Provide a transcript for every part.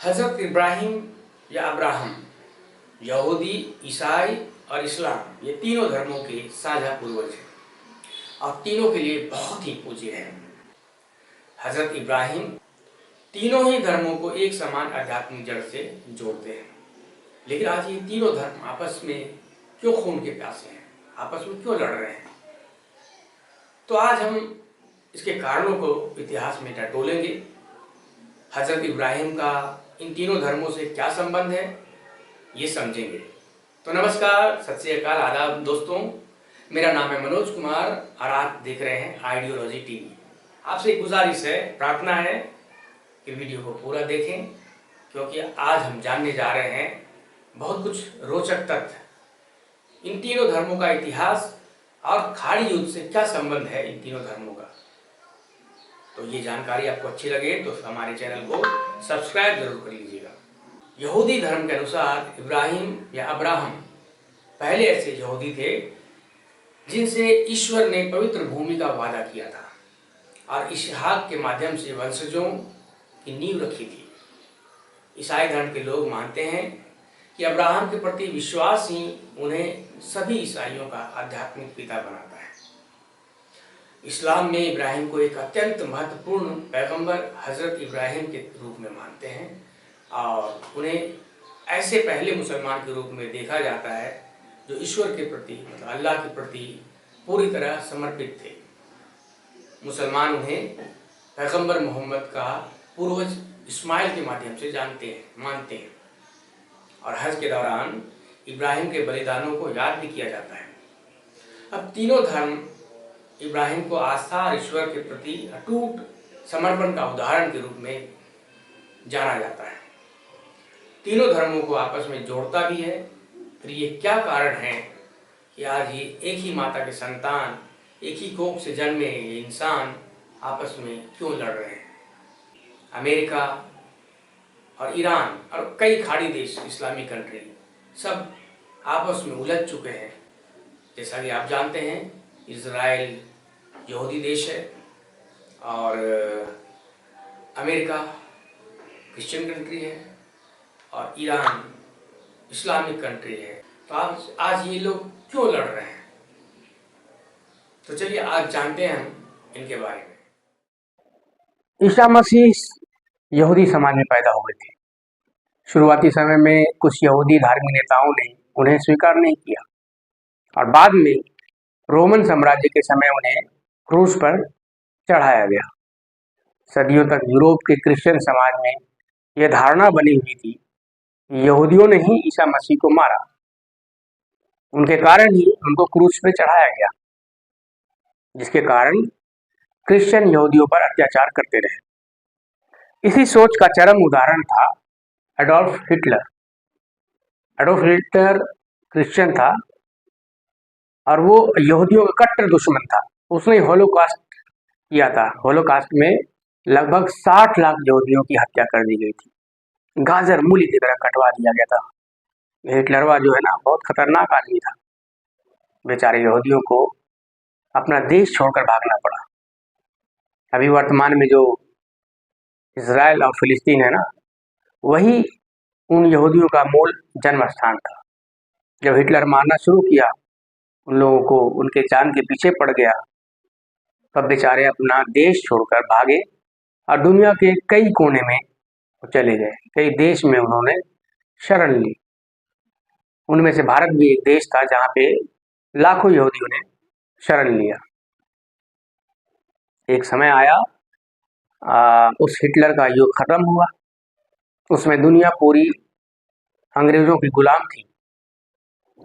हज़रत इब्राहिम या अब्राहम, यहूदी, ईसाई और इस्लाम, ये तीनों धर्मों के साझा पूर्वज हैं और तीनों के लिए बहुत ही पूज्य हैं। हज़रत इब्राहिम तीनों ही धर्मों को एक समान आध्यात्मिक जड़ से जोड़ते हैं। लेकिन आज ये तीनों धर्म आपस में क्यों खून के प्यासे हैं, आपस में क्यों लड़ रहे हैं? तो आज हम इसके कारणों को इतिहास में टटोलेंगे। हज़रत इब्राहिम का इन तीनों धर्मों से क्या संबंध है, ये समझेंगे। तो नमस्कार, सत श्री अकाल, आदाब दोस्तों। मेरा नाम है मनोज कुमार और आप देख रहे हैं आइडियोलॉजी टीवी। आपसे एक गुजारिश है, प्रार्थना है कि वीडियो को पूरा देखें, क्योंकि आज हम जानने जा रहे हैं बहुत कुछ रोचक तथ्य। इन तीनों धर्मों का इतिहास और खाड़ी युद्ध से क्या संबंध है इन तीनों धर्मों का। तो ये जानकारी आपको अच्छी लगे तो हमारे चैनल को सब्सक्राइब जरूर कर लीजिएगा। यहूदी धर्म के अनुसार इब्राहिम या अब्राहम पहले ऐसे यहूदी थे जिनसे ईश्वर ने पवित्र भूमि का वादा किया था और इसहाक के माध्यम से वंशजों की नींव रखी थी। ईसाई धर्म के लोग मानते हैं कि अब्राहम के प्रति विश्वास ही उन्हें सभी ईसाइयों का आध्यात्मिक पिता बनाता है। इस्लाम में इब्राहिम को एक अत्यंत महत्वपूर्ण पैगंबर हज़रत इब्राहिम के रूप में मानते हैं और उन्हें ऐसे पहले मुसलमान के रूप में देखा जाता है जो ईश्वर के प्रति, मतलब अल्लाह के प्रति पूरी तरह समर्पित थे। मुसलमान उन्हें पैगंबर मोहम्मद का पूर्वज इस्माइल के माध्यम से मानते हैं और हज के दौरान इब्राहिम के बलिदानों को याद भी किया जाता है। अब तीनों धर्म इब्राहिम को आस्था और ईश्वर के प्रति अटूट समर्पण का उदाहरण के रूप में जाना जाता है। तीनों धर्मों को आपस में जोड़ता भी है। फिर ये क्या कारण है कि आज ये एक ही माता के संतान, एक ही कोख से जन्मे ये इंसान आपस में क्यों लड़ रहे हैं? अमेरिका और ईरान और कई खाड़ी देश, इस्लामी कंट्री, सब आपस में उलझ चुके हैं। जैसा कि आप जानते हैं, इज़राइल यहूदी देश है और अमेरिका क्रिश्चियन कंट्री है और ईरान इस्लामिक कंट्री है। तो आज ये लोग क्यों लड़ रहे हैं? तो चलिए आज जानते हैं हम इनके बारे में। ईसा मसीह यहूदी समाज में पैदा हुए थे। शुरुआती समय में कुछ यहूदी धार्मिक नेताओं ने उन्हें स्वीकार नहीं किया और बाद में रोमन साम्राज्य के समय उन्हें क्रूस पर चढ़ाया गया। सदियों तक यूरोप के क्रिश्चियन समाज में यह धारणा बनी हुई थी कि यहूदियों ने ही ईसा मसीह को मारा, उनके कारण ही उनको क्रूस पर चढ़ाया गया, जिसके कारण क्रिश्चियन यहूदियों पर अत्याचार करते रहे। इसी सोच का चरम उदाहरण था Adolf Hitler. Adolf Hitler Christian था और वो यहूदियों का कट्टर दुश्मन था। उसने होलोकॉस्ट किया था। होलोकॉस्ट में लगभग 60 लाख यहूदियों की हत्या कर दी गई थी। गाजर मूली की तरह कटवा दिया गया था। हिटलरवा जो है ना, बहुत खतरनाक आदमी था। बेचारे यहूदियों को अपना देश छोड़कर भागना पड़ा। अभी वर्तमान में जो इज़राइल और फिलिस्तीन है ना, वही उन यहूदियों का मूल जन्म स्थान था। जब हिटलर मारना शुरू किया, उन लोगों को उनके जान के पीछे पड़ गया, तब बेचारे अपना देश छोड़कर भागे और दुनिया के कई कोने में चले गए। कई देश में उन्होंने शरण ली। उनमें से भारत भी एक देश था जहाँ पे लाखों यहूदियों ने शरण लिया। एक समय आया, उस हिटलर का युग खत्म हुआ। उसमें दुनिया पूरी अंग्रेजों की गुलाम थी।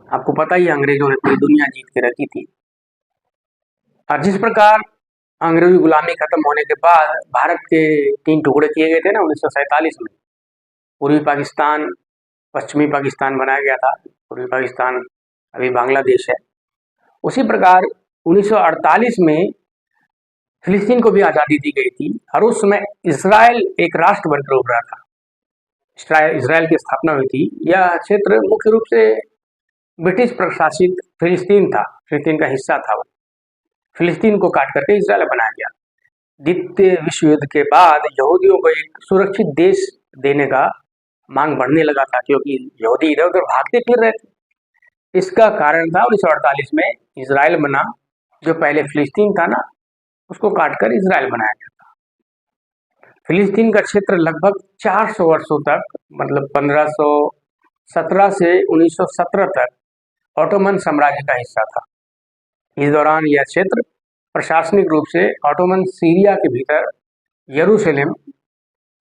आपको पता ही, अंग्रेजों ने पूरी दुनिया जीत के रखी थी। और जिस प्रकार अंग्रेजी गुलामी खत्म होने के बाद भारत के 3 टुकड़े किए गए थे ना 1947 में, पूर्वी पाकिस्तान, पश्चिमी पाकिस्तान बनाया गया था। पूर्वी पाकिस्तान अभी बांग्लादेश है। उसी प्रकार 1948 में फिलिस्तीन को भी आज़ादी दी गई थी और उस समय इज़राइल एक राष्ट्र बनकर उभरा था। इज़राइल की स्थापना हुई थी। यह क्षेत्र मुख्य रूप से ब्रिटिश प्रशासित फिलिस्तीन था, फिलिस्तीन का हिस्सा था। फिलिस्तीन को काट करके इज़राइल बनाया गया। द्वितीय विश्व युद्ध के बाद यहूदियों को एक सुरक्षित देश देने का मांग बढ़ने लगा था, क्योंकि यहूदी इधर उधर भागते फिर रहे थे। इसका कारण था 1948 में इसराइल बना, जो पहले फिलिस्तीन था ना, उसको काटकर इसराइल बनाया गया था। फिलिस्तीन का क्षेत्र लगभग 400 वर्षों तक, मतलब 1517 से 1917 तक ऑटोमन साम्राज्य का हिस्सा था। इस दौरान यह क्षेत्र प्रशासनिक रूप से ऑटोमन सीरिया के भीतर यरूशलेम,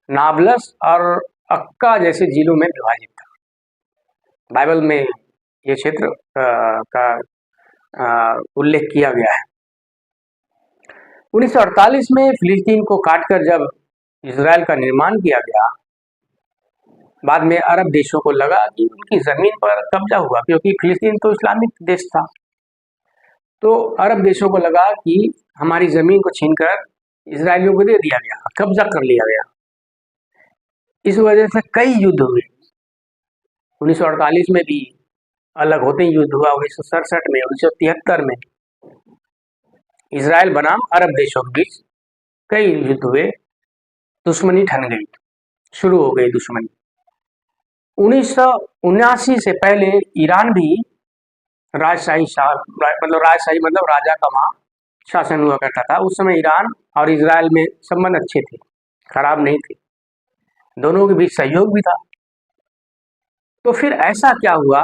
नाब्लस और अक्का जैसे जिलों में विभाजित था। बाइबल में ये क्षेत्र का उल्लेख किया गया है। 1948 में फिलिस्तीन को काटकर जब इजराइल का निर्माण किया गया, बाद में अरब देशों को लगा कि उनकी जमीन पर कब्जा हुआ, क्योंकि फिलिस्तीन तो इस्लामिक देश था। तो अरब देशों को लगा कि हमारी जमीन को छीनकर इजरायलियों को दे दिया गया, कब्जा कर लिया गया। इस वजह से कई युद्ध हुए। 1948 में भी अलग होते ही युद्ध हुआ, 1967 में, 1973 में इजराइल बनाम अरब देशों के बीच कई युद्ध हुए, दुश्मनी ठन गई, शुरू हो गई दुश्मनी। 1979 से पहले ईरान भी राजशाही मतलब राजा का वहाँ शासन हुआ करता था। उस समय ईरान और इजराइल में संबंध अच्छे थे, खराब नहीं थे, दोनों के बीच सहयोग भी था। तो फिर ऐसा क्या हुआ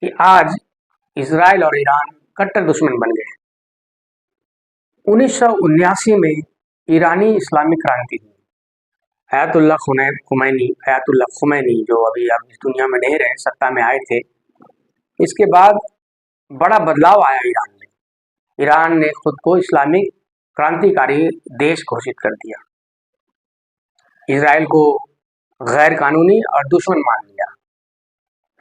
कि आज इजराइल और ईरान कट्टर दुश्मन बन गए। 1979 में ईरानी इस्लामिक क्रांति हुई। आयतुल्लाह खुमैनी जो अभी आप इस दुनिया में नहीं रहे, सत्ता में आए थे। इसके बाद बड़ा बदलाव आया ईरान में। ईरान ने खुद को इस्लामिक क्रांतिकारी देश घोषित कर दिया, इजराइल को गैर कानूनी और दुश्मन मान लिया,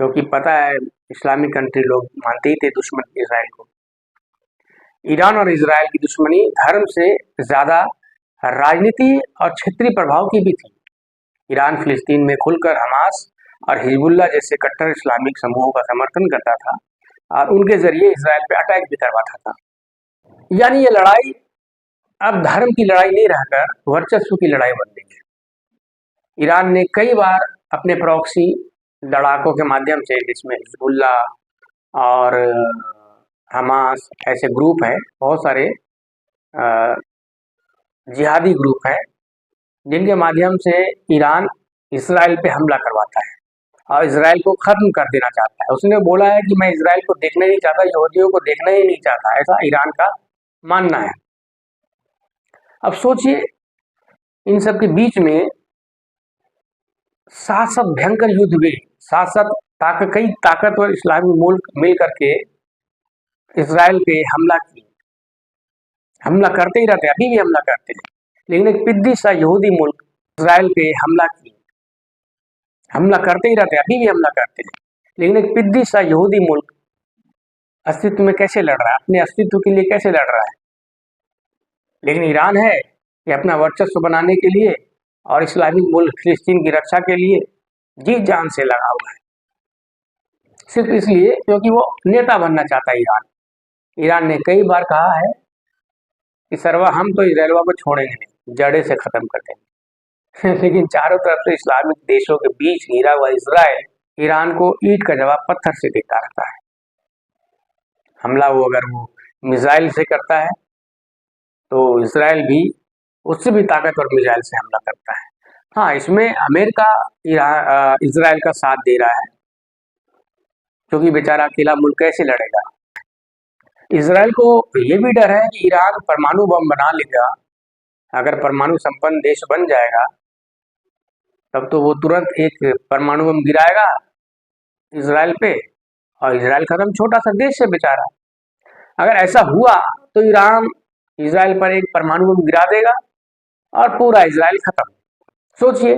क्योंकि पता है इस्लामिक कंट्री लोग मानते ही थे दुश्मन इजराइल को। ईरान और इजराइल की दुश्मनी धर्म से ज्यादा राजनीति और क्षेत्रीय प्रभाव की भी थी। ईरान फिलिस्तीन में खुलकर हमास और हिजबुल्लाह जैसे कट्टर इस्लामिक समूहों का समर्थन करता था और उनके जरिए इजराइल पे अटैक भी करवाता था। यानी ये लड़ाई अब धर्म की लड़ाई नहीं रहकर वर्चस्व की लड़ाई बन गई है। ईरान ने कई बार अपने प्रॉक्सी लड़ाकों के माध्यम से, जिसमें हिजबुल्लाह और हमास ऐसे ग्रुप हैं, बहुत सारे जिहादी ग्रुप हैं, जिनके माध्यम से ईरान इजराइल पे हमला करवाता है और इजराइल को खत्म कर देना चाहता है। उसने बोला है कि मैं इजराइल को देखना ही नहीं चाहता, यहूदियों को देखना ही नहीं चाहता, ऐसा ईरान का मानना है। अब सोचिए, इन सब के बीच में सात सात भयंकर युद्ध हुए, सात सात कई ताकतवर इस्लामी मुल्क मिल करके इजराइल पे हमला किए, हमला करते ही रहते, अभी भी हमला करते हैं। लेकिन एक पिद्दी सा यहूदी मुल्क इजराइल पे हमला किए, हमला करते ही रहते, अभी भी हमला करते हैं। लेकिन एक पिद्दी सा यहूदी मुल्क अस्तित्व में कैसे लड़ रहा है, अपने अस्तित्व के लिए कैसे लड़ रहा है। लेकिन ईरान है कि अपना वर्चस्व बनाने के लिए और इस्लामिक मुल्क फिलिस्तीन की रक्षा के लिए जी जान से लगा हुआ है, सिर्फ इसलिए क्योंकि वो नेता बनना चाहता है। ईरान ने कई बार कहा है कि सरवा हम तो इजराइल को छोड़ेंगे नहीं, जड़े से खत्म कर देंगे। लेकिन चारों तरफ से इस्लामिक देशों के बीच घिरा हुआ इजराइल ईरान को ईंट का जवाब पत्थर से देता रहता है। हमला वो अगर वो मिसाइल से करता है तो इजराइल भी उससे भी ताकतवर मिसाइल से हमला करता है। हाँ, इसमें अमेरिका इजराइल का साथ दे रहा है, क्योंकि बेचारा अकेला मुल्क कैसे लड़ेगा। इजराइल को ये भी डर है कि ईरान परमाणु बम बना लेगा। अगर परमाणु संपन्न देश बन जाएगा तब तो वो तुरंत एक परमाणु बम गिराएगा इजराइल पे और इजराइल खत्म, छोटा सा देश है बेचारा। अगर ऐसा हुआ तो ईरान इजराइल पर एक परमाणु बम गिरा देगा और पूरा इजराइल खत्म। सोचिए,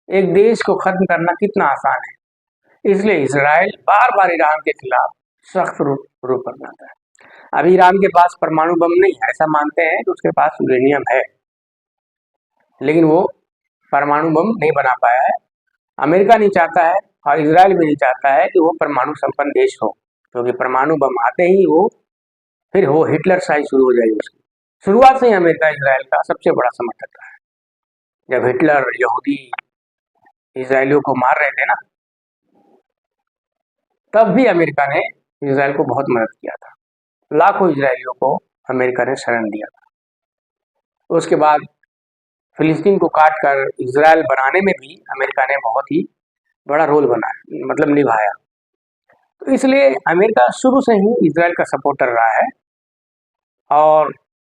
एक देश को खत्म करना कितना आसान है। इसलिए इजराइल बार बार ईरान के खिलाफ सख्त रूप अपनाता है। अभी ईरान के पास परमाणु बम नहीं है, ऐसा मानते हैं कि उसके पास यूरेनियम है, लेकिन वो परमाणु बम नहीं बना पाया है। अमेरिका नहीं चाहता है और इजराइल भी नहीं चाहता है कि वो परमाणु संपन्न देश हो, क्योंकि परमाणु बम आते ही वो फिर वो हिटलर शाही शुरू हो जाएगी उसकी। शुरुआत से ही अमेरिका इजराइल का सबसे बड़ा समर्थक रहा है। जब हिटलर यहूदी इजरायलियों को मार रहे थे ना, तब भी अमेरिका ने इजराइल को बहुत मदद किया था। लाखों इजरायलियों को अमेरिका ने शरण दिया था। उसके बाद फिलिस्तीन को काट कर इजराइल बनाने में भी अमेरिका ने बहुत ही बड़ा रोल बनाया, मतलब निभाया। तो इसलिए अमेरिका शुरू से ही इजराइल का सपोर्टर रहा है, और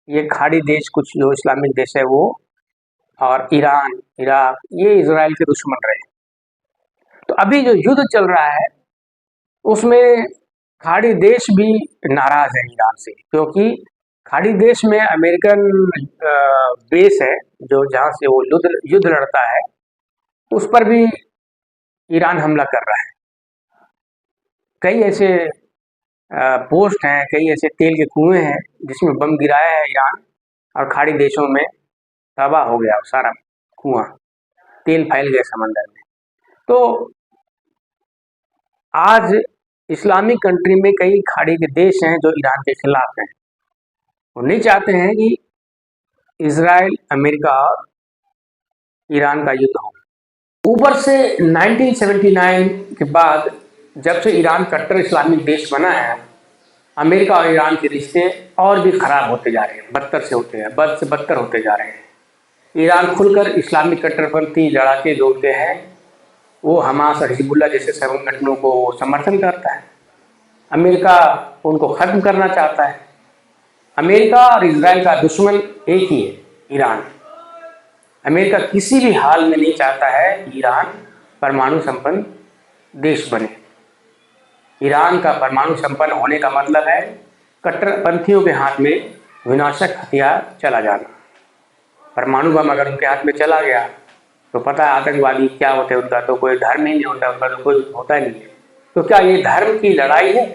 ये खाड़ी देश कुछ जो इस्लामिक देश है वो, और ईरान, इराक, ये इजराइल के दुश्मन रहे। तो अभी जो युद्ध चल रहा है उसमें खाड़ी देश भी नाराज है ईरान से, क्योंकि खाड़ी देश में अमेरिकन बेस है जो जहाँ से वो युद्ध लड़ता है, उस पर भी ईरान हमला कर रहा है। कई ऐसे पोस्ट हैं, कई ऐसे तेल के कुएं हैं जिसमें बम गिराया है ईरान, और खाड़ी देशों में तबाह हो गया सारा कुआं, तेल फैल गया समंदर में। तो आज इस्लामिक कंट्री में कई खाड़ी के देश हैं जो ईरान के खिलाफ हैं। वो नहीं चाहते हैं कि इजराइल, अमेरिका और ईरान का युद्ध हो। ऊपर से 1979 के बाद जब से ईरान कट्टर इस्लामिक देश बना है, अमेरिका और ईरान के रिश्ते और भी खराब होते जा रहे हैं, बदतर से होते हैं, बद से बदतर होते जा रहे हैं। ईरान खुलकर इस्लामिक कट्टरपंथी लड़ाके जोड़ते हैं, वो हमास और हिजबुल्लाह जैसे संगठनों को समर्थन करता है। अमेरिका उनको खत्म करना चाहता है। अमेरिका और इजराइल का दुश्मन एक ही है, ईरान। अमेरिका किसी भी हाल में नहीं चाहता है कि ईरान परमाणु संपन्न देश बने। ईरान का परमाणु संपन्न होने का मतलब है कट्टरपंथियों के हाथ में विनाशक हथियार चला जाना। परमाणु बम अगर उनके हाथ में चला गया तो पता है आतंकवादी क्या होते हैं, उनका तो कोई धर्म ही नहीं होता, उनका तो कोई होता ही नहीं है। तो क्या ये धर्म की लड़ाई है?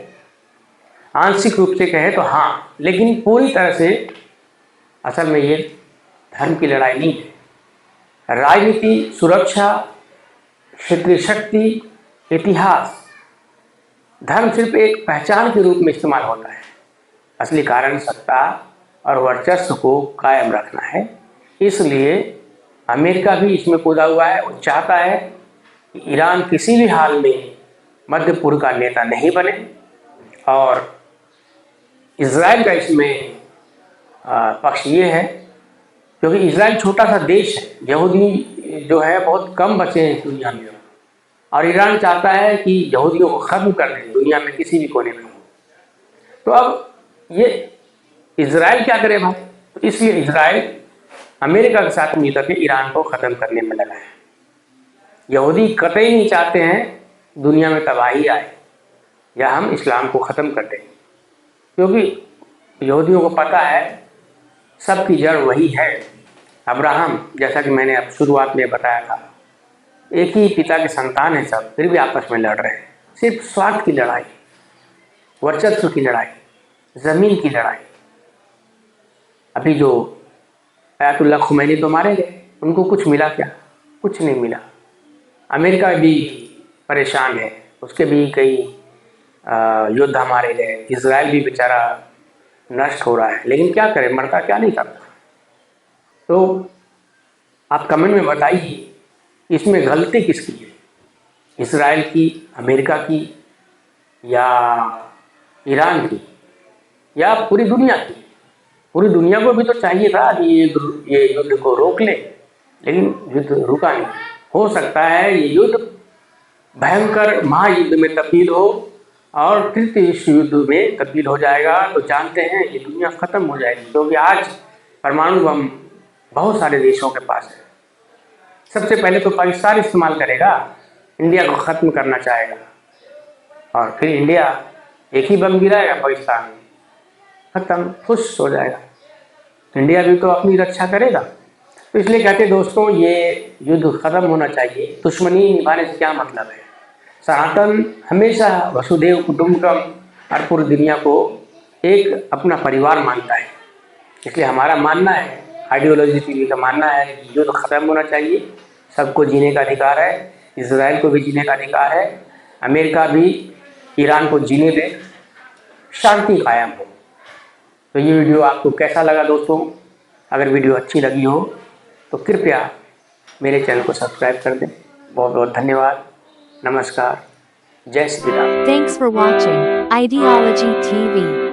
आंशिक रूप से कहे तो हाँ, लेकिन पूरी तरह से असल में ये धर्म की लड़ाई नहीं है। राजनीति, सुरक्षा, क्षेत्रीय शक्ति, इतिहास, धर्म सिर्फ एक पहचान के रूप में इस्तेमाल होता है। असली कारण सत्ता और वर्चस्व को कायम रखना है। इसलिए अमेरिका भी इसमें कूदा हुआ है। वो चाहता है कि ईरान किसी भी हाल में मध्य पूर्व का नेता नहीं बने, और इजराइल का इसमें पक्ष ये है क्योंकि इजराइल छोटा सा देश है, यहूदी जो है बहुत कम बचे हैं इस दुनिया में, और ईरान चाहता है कि यहूदियों को ख़त्म कर दें दुनिया में किसी भी कोने में हो। तो अब ये इजराइल क्या करे भाई? तो इसलिए इजराइल अमेरिका के साथ मिलकर के ईरान को ख़त्म करने में लगा है। यहूदी कतई नहीं चाहते हैं दुनिया में तबाही आए या हम इस्लाम को ख़त्म कर दें, क्योंकि यहूदियों को पता है सबकी जड़ वही है, अब्राहम। जैसा कि मैंने अब शुरुआत में बताया था, एक ही पिता के संतान है सब, फिर भी आपस में लड़ रहे हैं। सिर्फ स्वार्थ की लड़ाई, वर्चस्व की लड़ाई, ज़मीन की लड़ाई। अभी जो आयतुल्लाह खुमैनी तो मारे गए, उनको कुछ मिला क्या? कुछ नहीं मिला। अमेरिका भी परेशान है, उसके भी कई योद्धा मारे गए। इजराइल भी बेचारा नष्ट हो रहा है, लेकिन क्या करे, मरता क्या नहीं करता। तो आप कमेंट में बताइए इसमें गलती किसकी है, इजराइल की, अमेरिका की, या ईरान की, या पूरी दुनिया की? पूरी दुनिया को भी तो चाहिए था कि ये युद्ध को रोक ले, लेकिन युद्ध रुका नहीं। हो सकता है ये युद्ध भयंकर महायुद्ध में तब्दील हो और तृतीय विश्व युद्ध में तब्दील हो जाएगा, तो जानते हैं ये दुनिया ख़त्म हो जाएगी। क्योंकि आज परमाणु बम बहुत सारे देशों के पास है। सबसे पहले तो पाकिस्तान इस्तेमाल करेगा, इंडिया को ख़त्म करना चाहेगा, और फिर इंडिया एक ही बम गिराएगा पाकिस्तान में, ख़त्म, खुश हो जाएगा। इंडिया भी तो अपनी रक्षा करेगा। तो इसलिए कहते दोस्तों, ये युद्ध ख़त्म होना चाहिए। दुश्मनी निभाने से क्या मतलब है? सनातन हमेशा वसुधैव कुटुंबकम और पूरी दुनिया को एक अपना परिवार मानता है। इसलिए हमारा मानना है, आइडियोलॉजी टीवी का मानना है कि युद्ध ख़त्म होना चाहिए। सबको जीने का अधिकार है, इजराइल को भी जीने का अधिकार है, अमेरिका भी ईरान को जीने दे, शांति कायम हो। तो ये वीडियो आपको कैसा लगा दोस्तों? अगर वीडियो अच्छी लगी हो तो कृपया मेरे चैनल को सब्सक्राइब कर दें, बहुत बहुत धन्यवाद। नमस्कार। जय Shri Ram. Thanks for watching Ideology TV.